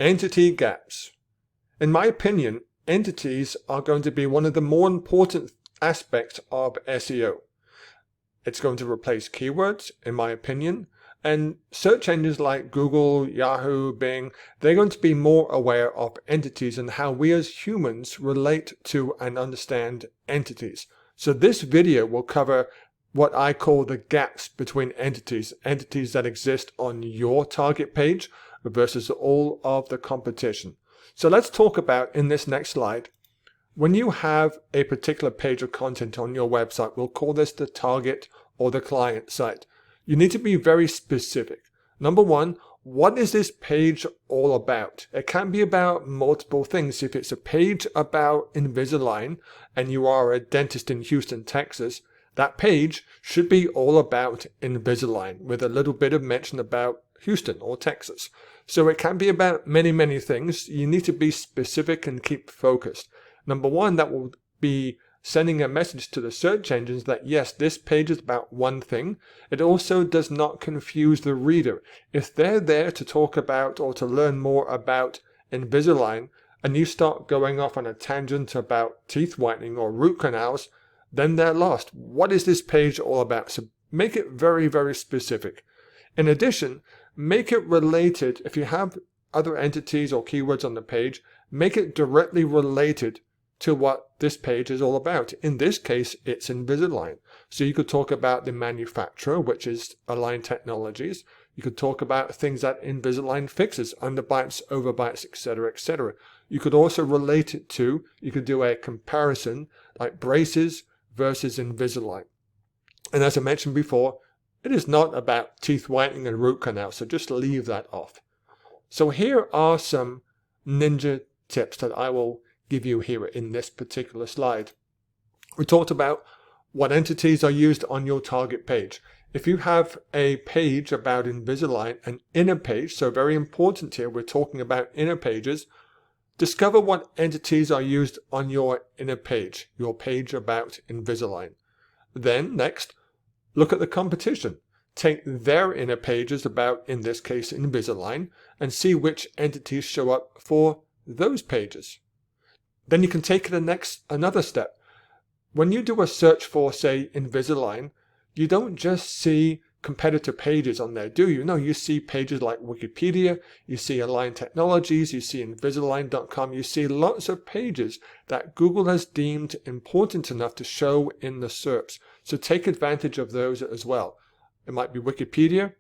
Entity gaps. In my opinion, entities are going to be one of the more important aspects of SEO. It's going to replace keywords, in my opinion, and search engines like Google, Yahoo, Bing, they're going to be more aware of entities and how we as humans relate to and understand entities. So this video will cover what I call the gaps between entities that exist on your target page versus all of the competition. So let's talk about, in this next slide, when you have a particular page of content on your website, we'll call this the target or the client site. You need to be very specific. Number one, what is this page all about? It can be about multiple things. If it's a page about Invisalign and you are a dentist in Houston, Texas, that page should be all about Invisalign with a little bit of mention about Houston or Texas. So it can be about many, many things. You need to be specific and keep focused. Number one, that will be sending a message to the search engines that yes, this page is about one thing. It also does not confuse the reader. If they're there to talk about or to learn more about Invisalign and you start going off on a tangent about teeth whitening or root canals, then they're lost. What is this page all about? So make it very, very specific. In addition, make it related. If you have other entities or keywords on the page, make it directly related to what this page is all about. In this case, it's Invisalign. So you could talk about the manufacturer, which is Align Technologies. You could talk about things that Invisalign fixes, underbites, overbites, etc., etc. You could also relate it to, you could do a comparison like braces versus Invisalign. And as I mentioned before, it is not about teeth whitening and root canal, so just leave that off. So here are some ninja tips that I will give you here in this particular slide. We talked about what entities are used on your target page. If you have a page about Invisalign, an inner page, so very important here, we're talking about inner pages, discover what entities are used on your inner page, your page about Invisalign. Then next, look at the competition. Take their inner pages about, in this case, Invisalign, and see which entities show up for those pages. Then you can take it another step. When you do a search for, say, Invisalign, you don't just see competitor pages on there, do you? No, you see pages like Wikipedia, you see Align Technologies, you see Invisalign.com, you see lots of pages that Google has deemed important enough to show in the SERPs. So take advantage of those as well. It might be Wikipedia, it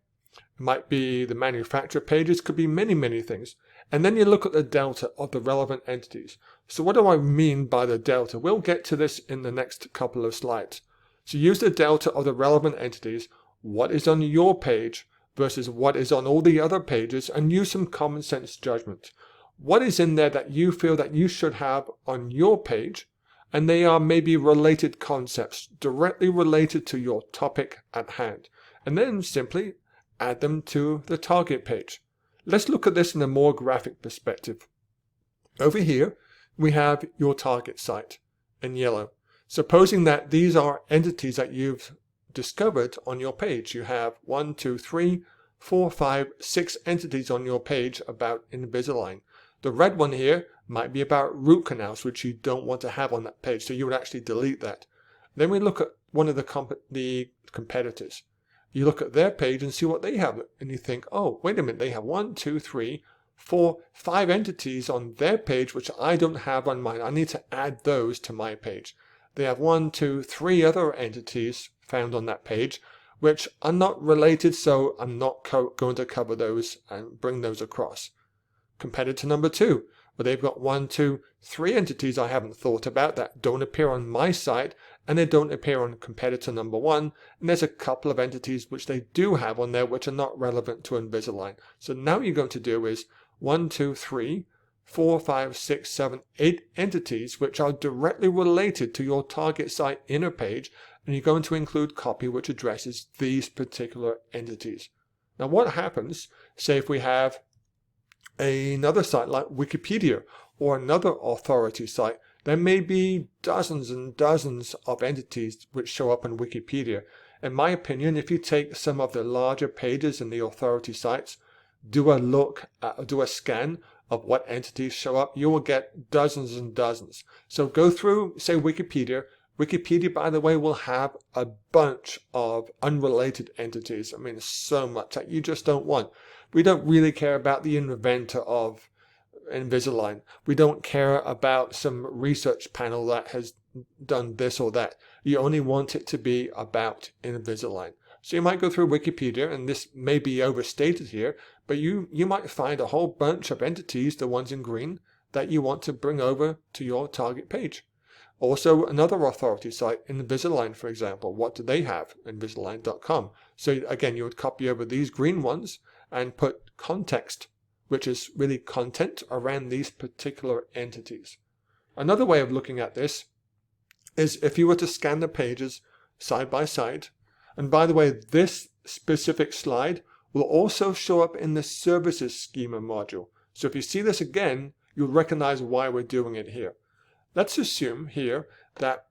might be the manufacturer pages, could be many, many things. And then you look at the delta of the relevant entities. So what do I mean by the delta? We'll get to this in the next couple of slides. So use the delta of the relevant entities, what is on your page versus what is on all the other pages, and use some common sense judgment. What is in there that you feel that you should have on your page, and they are maybe related concepts, directly related to your topic at hand. And then simply add them to the target page. Let's look at this in a more graphic perspective. Over here, we have your target site in yellow. Supposing that these are entities that you've discovered on your page. You have 1, 2, 3, 4, 5, 6 entities on your page about Invisalign. The red one here might be about root canals, which you don't want to have on that page, so you would actually delete that. Then we look at one of the competitors. You look at their page and see what they have, and you think, oh, wait a minute, they have 1, 2, 3, 4, 5 entities on their page, which I don't have on mine. I need to add those to my page. They have 1, 2, 3 other entities found on that page, which are not related, so I'm not going to cover those and bring those across. Competitor number 2, where they've got 1, 2, 3 entities I haven't thought about that don't appear on my site, and they don't appear on competitor number 1, and there's a couple of entities which they do have on there which are not relevant to Invisalign. So now what you're going to do is 1, 2, 3, 4, 5, 6, 7, 8 entities which are directly related to your target site inner page, and you're going to include copy which addresses these particular entities. Now what happens, say if we have another site like Wikipedia or another authority site, there may be dozens and dozens of entities which show up on Wikipedia. In my opinion, if you take some of the larger pages in the authority sites, do a scan of what entities show up, you will get dozens and dozens. So go through, say, Wikipedia. Wikipedia, by the way, will have a bunch of unrelated entities. I mean, so much that you just don't want. We don't really care about the inventor of Invisalign. We don't care about some research panel that has done this or that. You only want it to be about Invisalign. So you might go through Wikipedia, and this may be overstated here, but you might find a whole bunch of entities, the ones in green, that you want to bring over to your target page. Also, another authority site, Invisalign, for example. What do they have? Invisalign.com. So again, you would copy over these green ones and put context, which is really content around these particular entities. Another way of looking at this is if you were to scan the pages side by side, and by the way, this specific slide will also show up in the services schema module. So if you see this again, you'll recognize why we're doing it here. Let's assume here that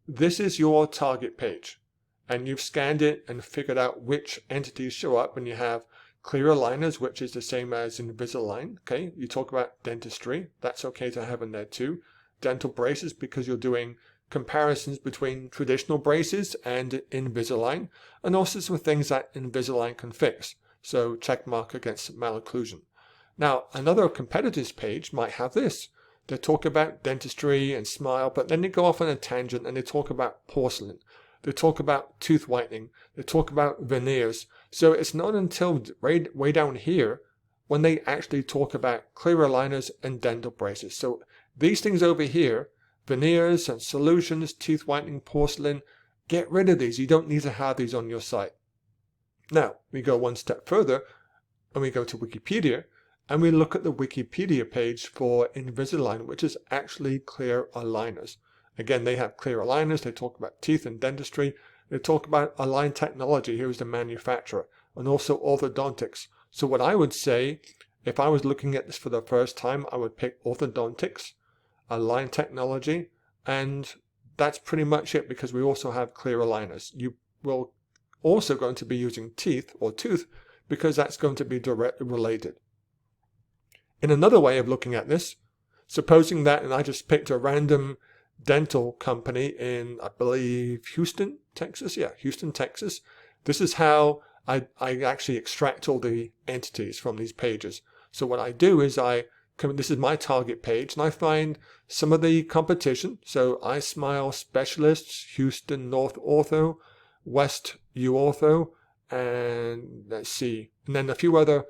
this is your target page, and you've scanned it and figured out which entities show up, and you have clear aligners, which is the same as Invisalign. Okay, you talk about dentistry, that's okay to have in there too. Dental braces, because you're doing comparisons between traditional braces and Invisalign, and also some things that Invisalign can fix. So check mark against malocclusion. Now, another competitor's page might have this. They talk about dentistry and smile, but then they go off on a tangent and they talk about porcelain. They talk about tooth whitening. They talk about veneers. So it's not until way down here when they actually talk about clear aligners and dental braces. So these things over here, veneers and solutions, teeth whitening, porcelain, get rid of these. You don't need to have these on your site. Now, we go one step further and we go to Wikipedia and we look at the Wikipedia page for Invisalign, which is actually clear aligners. Again, they have clear aligners. They talk about teeth and dentistry. They talk about Align Technology. Here's the manufacturer, and also orthodontics. So what I would say, if I was looking at this for the first time, I would pick orthodontics, Align Technology, and that's pretty much it, because we also have clear aligners. You will also going to be using teeth or tooth, because that's going to be directly related. In another way of looking at this, supposing that, and I just picked a random dental company in, I believe, Houston, Texas. Yeah, Houston, Texas. This is how I actually extract all the entities from these pages. So what I do is this is my target page, and I find some of the competition. So I Smile Specialists, Houston North Ortho, West U Ortho, and let's see, and then a few other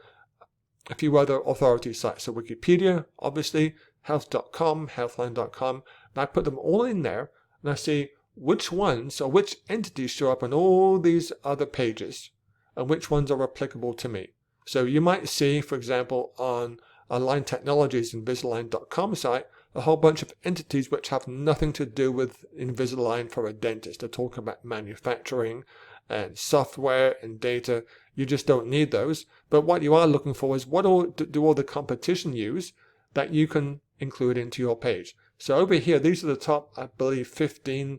authority sites. So Wikipedia, obviously, health.com, healthline.com, and I put them all in there, and I see which ones or which entities show up on all these other pages, and which ones are applicable to me. So you might see, for example, on Align Technologies Invisalign.com site, a whole bunch of entities which have nothing to do with Invisalign for a dentist. They talk about manufacturing and software and data. You just don't need those. But what you are looking for is what all do all the competition use that you can include into your page. So over here, these are the top, I believe, 15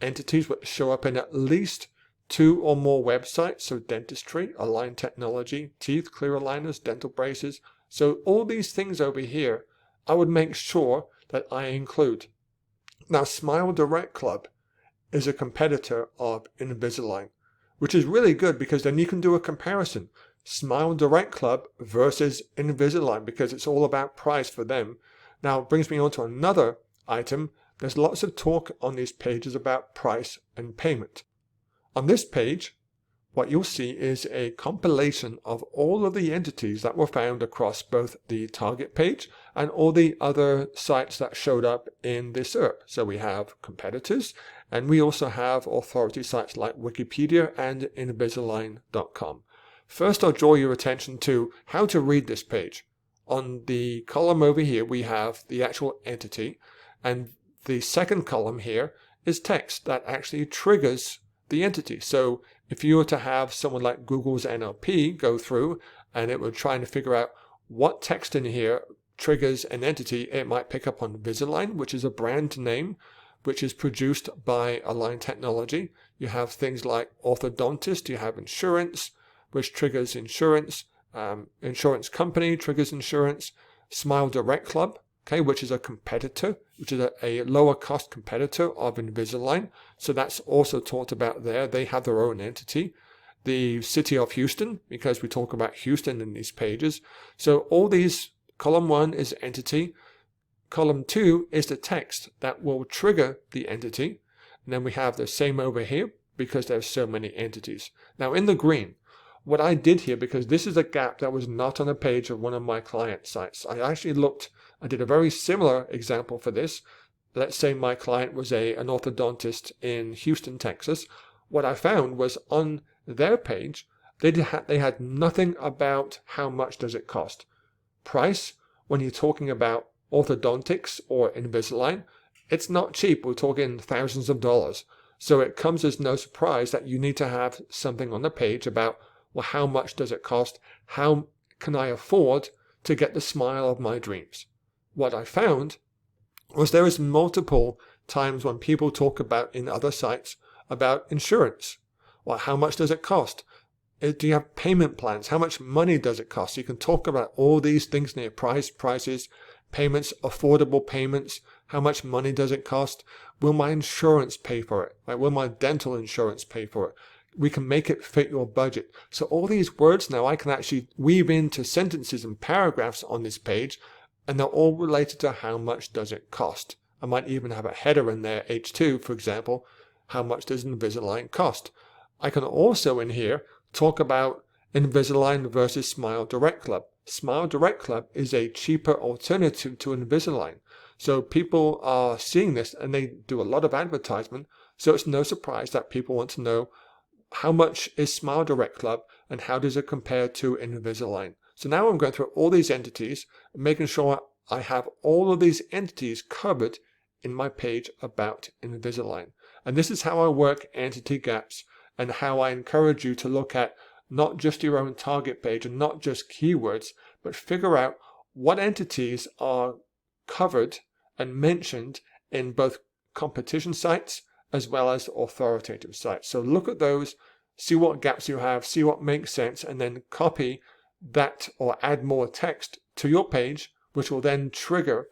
entities which show up in at least 2 or more websites. So dentistry, Align Technology, teeth, clear aligners, dental braces. So all these things over here, I would make sure that I include. Now, Smile Direct Club is a competitor of Invisalign, which is really good, because then you can do a comparison. Smile Direct Club versus Invisalign, because it's all about price for them. Now, it brings me on to another item. There's lots of talk on these pages about price and payment. On this page, what you'll see is a compilation of all of the entities that were found across both the target page and all the other sites that showed up in this SERP. So we have competitors, and we also have authority sites like Wikipedia and Invisalign.com. First, I'll draw your attention to how to read this page. On the column over here, we have the actual entity, and the second column here is text that actually triggers the entity. So if you were to have someone like Google's NLP go through and it were trying to figure out what text in here triggers an entity, it might pick up on Invisalign, which is a brand name, which is produced by Align Technology. You have things like orthodontist, you have insurance, which triggers insurance, insurance company triggers insurance, Smile Direct Club, okay, which is a competitor, which is a lower cost competitor of Invisalign. So that's also talked about there. They have their own entity. The City of Houston, because we talk about Houston in these pages. So all these, column 1 is entity. Column 2 is the text that will trigger the entity. And then we have the same over here because there's so many entities. Now in the green, what I did here, because this is a gap that was not on a page of one of my client sites, I did a very similar example for this. Let's say my client was an orthodontist in Houston, Texas. What I found was on their page, they had nothing about how much does it cost. Price, when you're talking about orthodontics or Invisalign, it's not cheap. We're talking thousands of dollars. So it comes as no surprise that you need to have something on the page about, well, how much does it cost? How can I afford to get the smile of my dreams? What I found was there is multiple times when people talk about in other sites about insurance. Well, how much does it cost? Do you have payment plans? How much money does it cost? You can talk about all these things near prices, payments, affordable payments. How much money does it cost? Will my insurance pay for it? Right? Will my dental insurance pay for it? We can make it fit your budget. So all these words now I can actually weave into sentences and paragraphs on this page, and they're all related to how much does it cost. I might even have a header in there, H2, for example. How much does Invisalign cost? I can also in here talk about Invisalign versus Smile Direct Club. Smile Direct Club is a cheaper alternative to Invisalign. So people are seeing this and they do a lot of advertisement. So it's no surprise that people want to know how much is Smile Direct Club and how does it compare to Invisalign. So now I'm going through all these entities and making sure I have all of these entities covered in my page about Invisalign. And this is how I work entity gaps and how I encourage you to look at not just your own target page and not just keywords, but figure out what entities are covered and mentioned in both competition sites as well as authoritative sites. So look at those, see what gaps you have, see what makes sense, and then copy that or add more text to your page, which will then trigger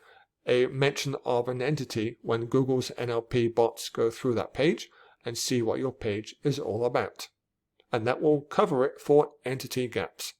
a mention of an entity when Google's NLP bots go through that page and see what your page is all about. And that will cover it for entity gaps.